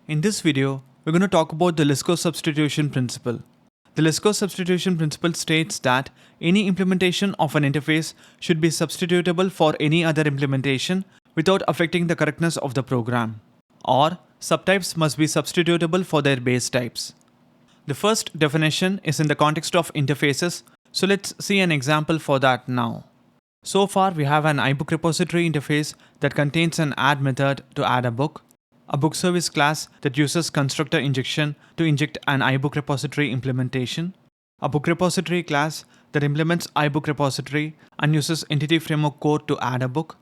In this video, we're going to talk about the Liskov Substitution Principle. The Liskov Substitution Principle states that any implementation of an interface should be substitutable for any other implementation without affecting the correctness of the program, or subtypes must be substitutable for their base types. The first definition is in the context of interfaces, so let's see an example for that now. So far, we have an iBook repository interface that contains an add method to add a book, a book service class that uses constructor injection to inject an iBook repository implementation, a book repository class that implements iBook repository and uses entity framework code to add a book,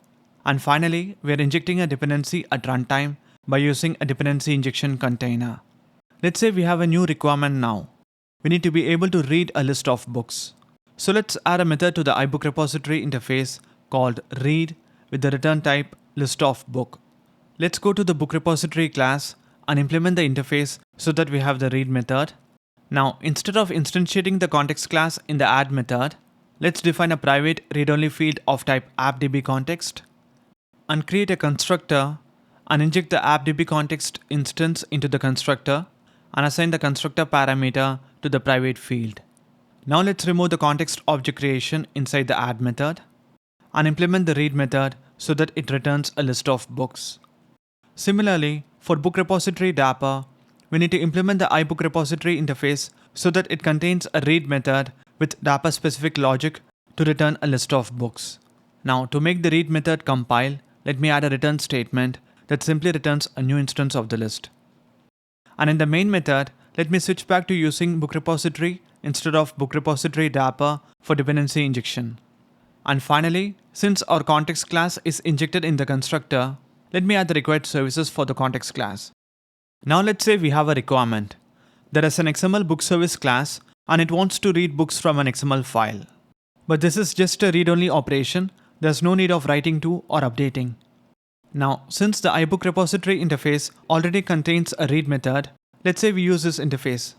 and finally, we are injecting a dependency at runtime by using a dependency injection container. Let's say we have a new requirement now. We need to be able to read a list of books. So let's add a method to the iBook repository interface called read with the return type list of book. Let's go to the book repository class and implement the interface so that we have the read method. Now, instead of instantiating the context class in the add method, let's define a private read-only field of type appdbcontext and create a constructor and inject the appdbcontext instance into the constructor and assign the constructor parameter to the private field. Now let's remove the context object creation inside the add method and implement the read method so that it returns a list of books. Similarly, for book repository dapper, we need to implement the iBook repository interface so that it contains a read method with dapper specific logic to return a list of books. Now to make the read method compile, let me add a return statement that simply returns a new instance of the list. And in the main method, let me switch back to using book repository instead of book repository dapper for dependency injection. And finally, since our context class is injected in the constructor, let me add the required services for the context class. Now let's say we have a requirement. There is an XML book service class and it wants to read books from an XML file. But this is just a read-only operation. There's no need of writing to or updating. Now, since the iBook repository interface already contains a read method, let's say we use this interface.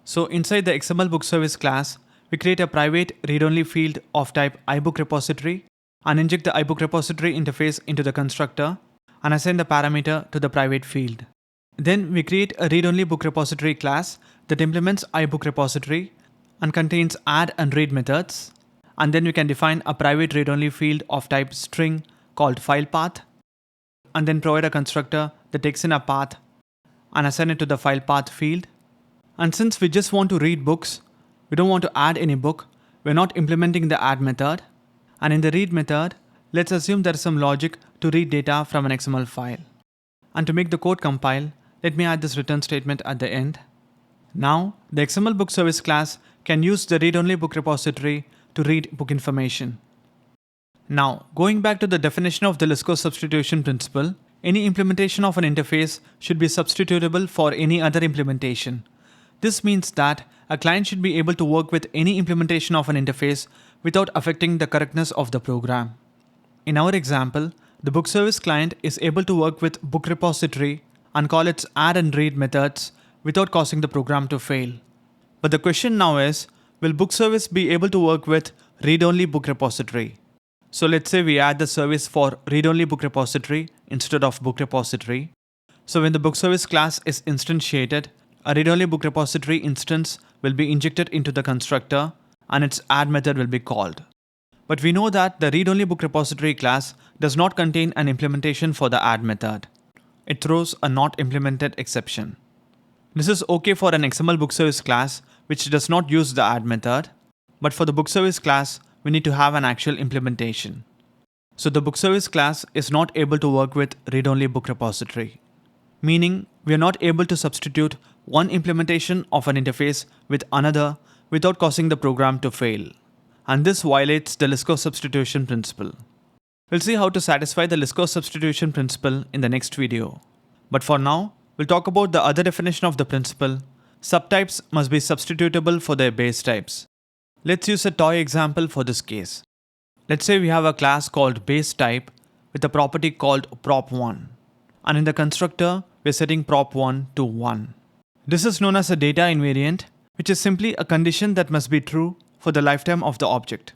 So inside the XML book service class, we create a private read-only field of type iBook repository and inject the iBook repository interface into the constructor and assign the parameter to the private field. Then we create a read-only book repository class that implements iBook repository and contains add and read methods. And then we can define a private read-only field of type string called file path and then provide a constructor that takes in a path and assign it to the file path field. And since we just want to read books, we don't want to add any book, we're not implementing the add method. And in the read method, let's assume there is some logic to read data from an XML file. And to make the code compile, let me add this return statement at the end. Now, the XML book service class can use the read-only book repository to read book information. Now, going back to the definition of the Liskov substitution principle, any implementation of an interface should be substitutable for any other implementation. This means that a client should be able to work with any implementation of an interface without affecting the correctness of the program. In our example, the book service client is able to work with book repository and call its add and read methods without causing the program to fail. But the question now is, will book service be able to work with read-only book repository? So let's say we add the service for read-only book repository instead of book repository. So when the book service class is instantiated, a read-only book repository instance will be injected into the constructor and its add method will be called. But we know that the read-only book repository class does not contain an implementation for the add method. It throws a not implemented exception. This is okay for an XML book service class which does not use the add method, but for the book service class, we need to have an actual implementation. So the book service class is not able to work with read-only book repository, meaning we are not able to substitute one implementation of an interface with another without causing the program to fail. And this violates the Liskov substitution principle. We'll see how to satisfy the Liskov substitution principle in the next video. But for now, we'll talk about the other definition of the principle. Subtypes must be substitutable for their base types. Let's use a toy example for this case. Let's say we have a class called base type with a property called prop1. And in the constructor, we're setting prop1 to 1. This is known as a data invariant, which is simply a condition that must be true for the lifetime of the object.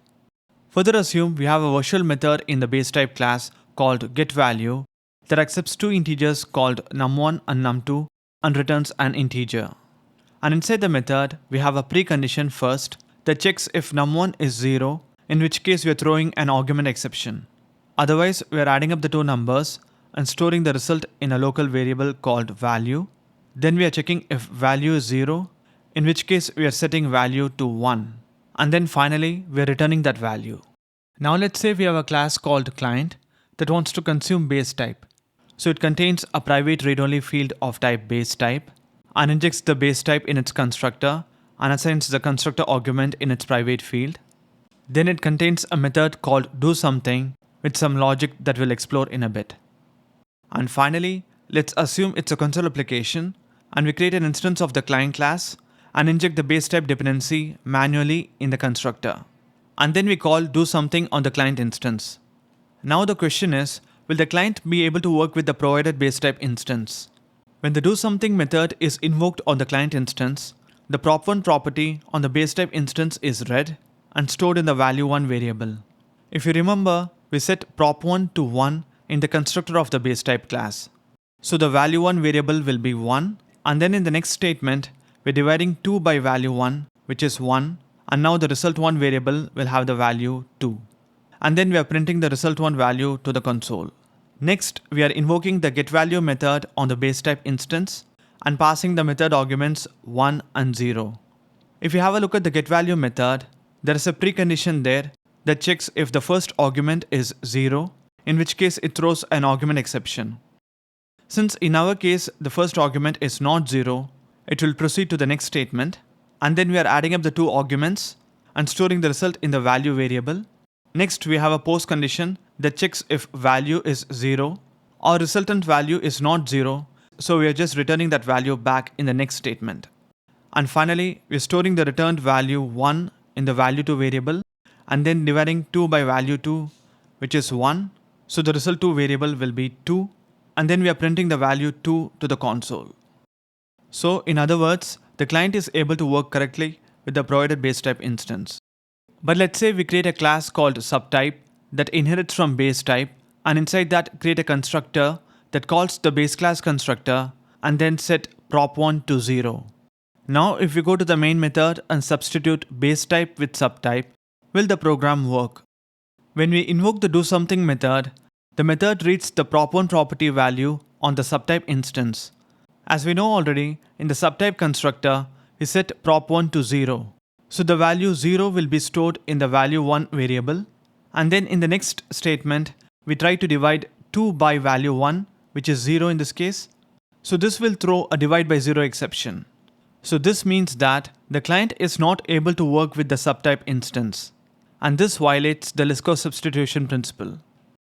Further assume we have a virtual method in the base type class called getValue that accepts two integers called num1 and num2 and returns an integer. And inside the method, we have a precondition first that checks if num1 is 0, in which case we are throwing an argument exception. Otherwise, we are adding up the two numbers and storing the result in a local variable called value. Then we are checking if value is 0, in which case we are setting value to 1. And then finally, we are returning that value. Now let's say we have a class called client that wants to consume base type. So it contains a private read-only field of type base type and injects the base type in its constructor and assigns the constructor argument in its private field. Then it contains a method called doSomething with some logic that we'll explore in a bit. And finally, let's assume it's a console application and we create an instance of the client class and inject the base type dependency manually in the constructor. And then we call doSomething on the client instance. Now the question is, will the client be able to work with the provided base type instance? When the doSomething method is invoked on the client instance, the prop1 property on the base type instance is read and stored in the value1 variable. If you remember, we set prop1 to 1 in the constructor of the base type class. So the value1 variable will be 1, and then in the next statement, we're dividing 2 by value1, which is 1, and now the result1 variable will have the value 2. And then we are printing the result1 value to the console. Next, we are invoking the getValue method on the base type instance and passing the method arguments 1 and 0. If you have a look at the getValue method, there is a precondition there that checks if the first argument is 0, in which case it throws an argument exception. Since in our case the first argument is not 0, it will proceed to the next statement, and then we are adding up the two arguments and storing the result in the value variable. Next, we have a post condition that checks if value is 0 or resultant value is not 0, so we are just returning that value back in the next statement. And finally, we are storing the returned value 1 in the value2 variable and then dividing 2 by value2, which is 1, so the result2 variable will be 2, and then we are printing the value 2 to the console. So in other words, the client is able to work correctly with the provided base type instance. But let's say we create a class called subtype that inherits from base type, and inside that create a constructor that calls the base class constructor and then set prop1 to 0. Now if we go to the main method and substitute base type with subtype, will the program work? When we invoke the doSomething method, the method reads the prop1 property value on the subtype instance. As we know already, in the subtype constructor, we set prop1 to 0. So the value 0 will be stored in the value1 variable, and then in the next statement, we try to divide 2 by value1, which is 0 in this case. So this will throw a divide by 0 exception. So this means that the client is not able to work with the subtype instance, and this violates the Liskov Substitution Principle.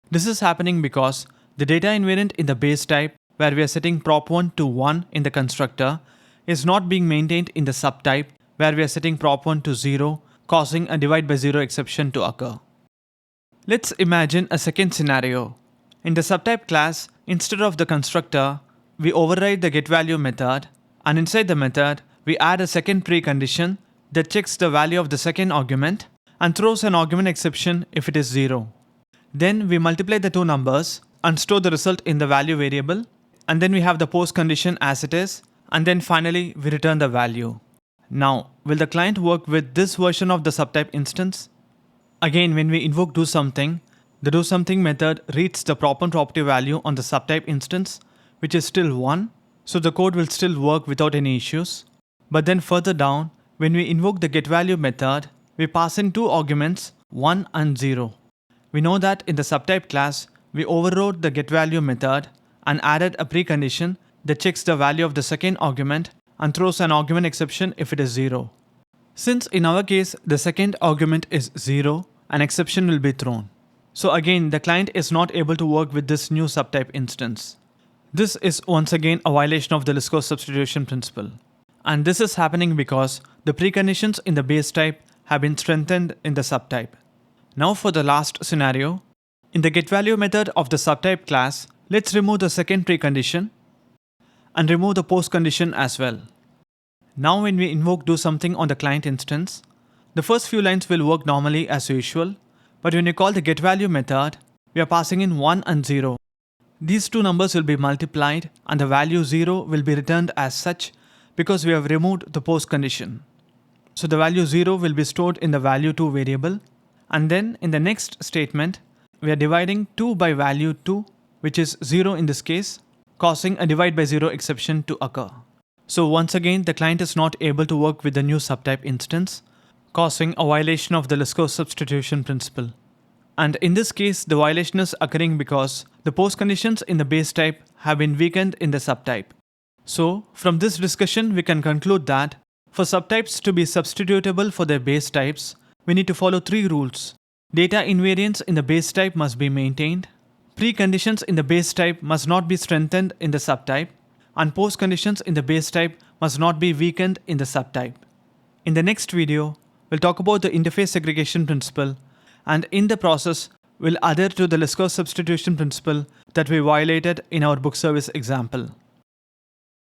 This is happening because the data invariant in the base type, where we are setting prop1 to 1 in the constructor, is not being maintained in the subtype, where we are setting prop1 to 0, causing a divide by 0 exception to occur. Let's imagine a second scenario. In the subtype class, instead of the constructor, we override the getValue method, and inside the method, we add a second precondition that checks the value of the second argument and throws an argument exception if it is 0. Then we multiply the two numbers and store the result in the value variable, and then we have the post condition as it is, and then finally we return the value. Now, will the client work with this version of the subtype instance? Again, when we invoke doSomething, the doSomething method reads the prop1 property value on the subtype instance, which is still 1, so the code will still work without any issues. But then further down, when we invoke the getValue method, we pass in two arguments, 1 and 0. We know that in the subtype class, we overrode the getValue method and added a precondition that checks the value of the second argument and throws an argument exception if it is 0. Since in our case, the second argument is 0, an exception will be thrown. So again, the client is not able to work with this new subtype instance. This is once again a violation of the Liskov Substitution Principle. And this is happening because the preconditions in the base type have been strengthened in the subtype. Now for the last scenario. In the getValue method of the subtype class, let's remove the second precondition and remove the post condition as well. Now when we invoke doSomething on the client instance, the first few lines will work normally as usual, but when you call the getValue method, we are passing in 1 and 0. These two numbers will be multiplied and the value 0 will be returned as such because we have removed the post condition. So the value 0 will be stored in the value 2 variable, and then in the next statement we are dividing 2 by value 2, which is 0 in this case, causing a divide by 0 exception to occur. So once again the client is not able to work with the new subtype instance, causing a violation of the Liskov substitution principle. And in this case the violation is occurring because the post conditions in the base type have been weakened in the subtype. So from this discussion we can conclude that for subtypes to be substitutable for their base types, we need to follow 3 rules. Data invariance in the base type must be maintained, preconditions in the base type must not be strengthened in the subtype, and post conditions in the base type must not be weakened in the subtype. In the next video, we'll talk about the interface segregation principle, and in the process, we'll adhere to the Liskov substitution principle that we violated in our book service example.